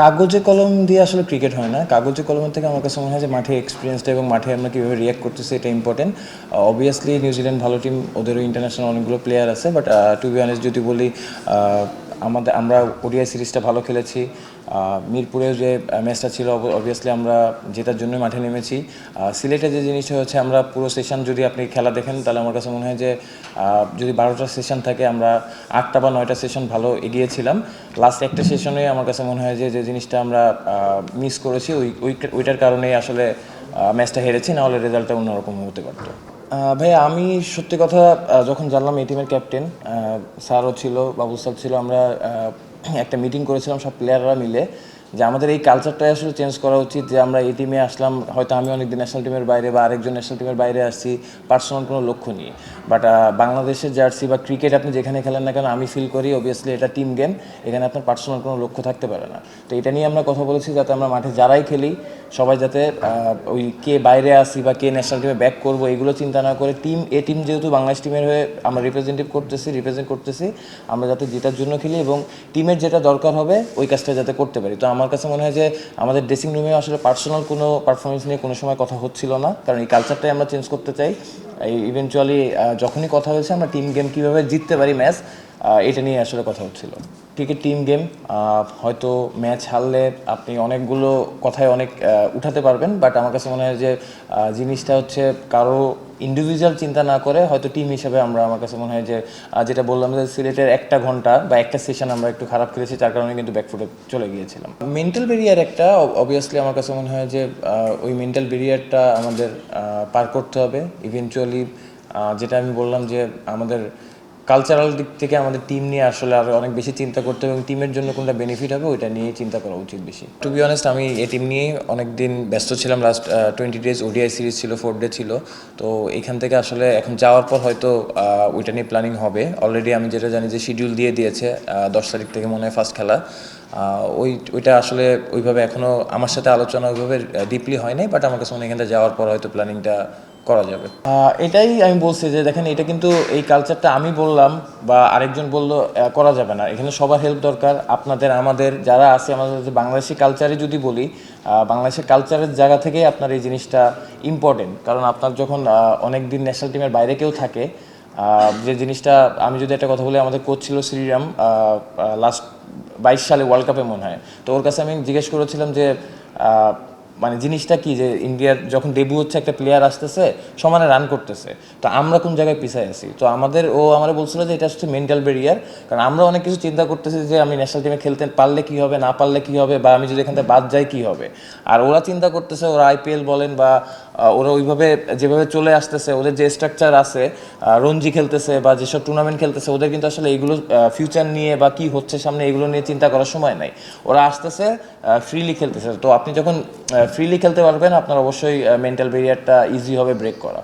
কাগজে কলম দিয়ে আসলে ক্রিকেট হয় না। কাগজে কলমের থেকে আমার কাছে মনে হয় যে মাঠে এক্সপিরিয়েন্সটা এবং মাঠে আমরা কীভাবে রিঅ্যাক্ট করতেছি এটা ইম্পর্টেন্ট। অবভিয়াসলি নিউজিল্যান্ড ভালো টিম, ওদেরও ইন্টারন্যাশনাল অনেকগুলো প্লেয়ার আছে, বাট টু বি অনেস্ট যদি বলি আমরা ওডিআই সিরিজটা ভালো খেলেছি। মিরপুরের যে ম্যাচটা ছিল অবভিয়াসলি আমরা জেতার জন্যই মাঠে নেমেছি। সিলেটে যে জিনিসটা হচ্ছে আমরা পুরো সেশন যদি আপনি খেলা দেখেন তাহলে আমার কাছে মনে হয় যে যদি 12টা সেশন থাকে আমরা 8টা বা 9টা সেশন ভালো এগিয়েছিলাম। লাস্ট একটা সেশনে আমার কাছে মনে হয় যে যে জিনিসটা আমরা মিস করেছি ওইটার কারণেই আসলে ম্যাচটা হেরেছি, নাহলে রেজাল্টটা অন্যরকম হতে পারতো। ভাই আমি সত্যি কথা যখন জানলাম এই টিমের ক্যাপ্টেন স্যারও ছিল, বাবু স্যার ছিল, আমরা একটা মিটিং করেছিলাম সব প্লেয়াররা মিলে যে আমাদের এই কালচারটাই আসলে চেঞ্জ করা উচিত। যে আমরা এই টিমে আসলাম, হয়তো আমি অনেকদিন ন্যাশনাল টিমের বাইরে বা আরেকজন ন্যাশনাল টিমের বাইরে আসছি পার্সোনাল কোনো লক্ষ্য নিয়ে, বাট বাংলাদেশের জার্সি বা ক্রিকেট আপনি যেখানে খেলেন না কেন আমি ফিল করি অবভিয়াসলি এটা টিম গেম, এখানে আপনার পার্সোনাল কোনো লক্ষ্য থাকতে পারে না। তো এটা নিয়ে আমরা কথা বলেছি যাতে আমরা মাঠে যারাই খেলি সবাই যাতে ওই কে বাইরে আসি বা কে ন্যাশনাল টিমে ব্যাক করবো এগুলো চিন্তা না করে টিম যেহেতু বাংলাদেশ টিমের হয়ে আমরা রিপ্রেজেন্ট করতেছি, আমরা যাতে জেতার জন্য খেলি এবং টিমের যেটা দরকার হবে ওই কাজটা যাতে করতে পারি। তো আমার কাছে মনে হয় যে আমাদের ড্রেসিং রুমে আসলে পার্সোনাল কোনো পারফরমেন্স নিয়ে কোনো সময় কথা হচ্ছিল না, কারণ এই কালচারটাই আমরা চেঞ্জ করতে চাই। ইভেনচুয়ালি যখনই কথা হয়েছে আমরা টিম গেম কীভাবে জিততে পারি ম্যাচ, এটা নিয়ে আসলে কথা হচ্ছিল। ক্রিকেট টিম গেম, হয়তো ম্যাচ হারলে আপনি অনেকগুলো কথায় অনেক উঠাতে পারবেন, বাট আমার কাছে মনে হয় যে জিনিসটা হচ্ছে কারো ইন্ডিভিজুয়াল চিন্তা না করে হয়তো টিম হিসেবে আমার কাছে মনে হয় যে যেটা বললাম যে সিলেটের একটা ঘন্টা বা একটা সেশন আমরা একটু খারাপ খেলেছি, তার কারণে কিন্তু ব্যাকফুটে চলে গিয়েছিলাম। মেন্টাল ব্যারিয়ার একটা অবভিয়াসলি আমার কাছে মনে হয় যে ওই মেন্টাল ব্যারিয়ারটা আমাদের পার করতে হবে ইভেনচুয়ালি। যেটা আমি বললাম যে আমাদের কালচারাল দিক থেকে আমাদের টিম নিয়ে আসলে আরও অনেক বেশি চিন্তা করতে হবে এবং টিমের জন্য কোনটা বেনিফিট হবে ওইটা নিয়েই চিন্তা করা উচিত বেশি। টু বি অনেস্ট আমি এই টিম নিয়েই অনেক দিন ব্যস্ত ছিলাম। লাস্ট 20 days ওডিআই সিরিজ ছিল, 4 ডে ছিল। তো এখান থেকে আসলে এখন যাওয়ার পর হয়তো ওইটা নিয়ে প্ল্যানিং হবে। অলরেডি আমি যেটা জানি যে শিডিউল দিয়ে দিয়েছে 10 তারিখ থেকে মনে হয় ফার্স্ট খেলা। ওইটা আসলে ওইভাবে এখনও আমার সাথে আলোচনা ওইভাবে ডিপলি হয় নাই, বাট আমার কাছে মনে হয় এখানটা যাওয়ার পর হয়তো প্ল্যানিংটা করা যাবে। এটাই আমি বলছি যে দেখেন এটা কিন্তু এই কালচারটা আমি বললাম বা আরেকজন বললো করা যাবে না, এখানে সবার হেল্প দরকার। আপনাদের আমাদের যারা আছে আমাদের বাংলাদেশি কালচারে যদি বলি, বাংলাদেশের কালচারের জায়গা থেকেই আপনার এই জিনিসটা ইম্পর্টেন্ট, কারণ আপনার যখন অনেক দিন ন্যাশনাল টিমের বাইরে কেউ থাকে, যে জিনিসটা আমি যদি একটা কথা বলি, আমাদের কোচ ছিল শ্রীরাম, লাস্ট 22 সালে ওয়ার্ল্ড কাপে মনে হয়। তো ওর কাছে আমি জিজ্ঞেস করেছিলাম যে মানে জিনিসটা কি, যে ইন্ডিয়ার যখন ডেবিউ হচ্ছে একটা প্লেয়ার আসতেছে সমানে রান করতেছে, তো আমরা কোন জায়গায় পিছায় আছি। তো আমার বলছিল যে এটা হচ্ছে মেন্টাল ব্যারিয়ার, কারণ আমরা অনেক কিছু চিন্তা করতেছি যে আমি ন্যাশনাল টিমে খেলতে পারলে কী হবে, না পারলে কী হবে, বা আমি যদি এখান থেকে বাদ যাই কী হবে। আর ওরা চিন্তা করতেছে ওরা আইপিএল বলেন বা ওরা ওইভাবে যেভাবে চলে আসতেছে, ওদের যে স্ট্রাকচার আছে, রঞ্জি খেলতেছে বা যেসব টুর্নামেন্ট খেলতেছে, ওদের কিন্তু আসলে এগুলো ফিউচার নিয়ে বা কি হচ্ছে সামনে এগুলো নিয়ে চিন্তা করার সময় নাই। ওরা আসতেছে ফ্রিলি খেলতেছে। তো আপনি যখন ফ্রিলি খেলতে পারবেন আপনার অবশ্যই মেন্টাল ব্যারিয়ারটা ইজি হবে ব্রেক করা।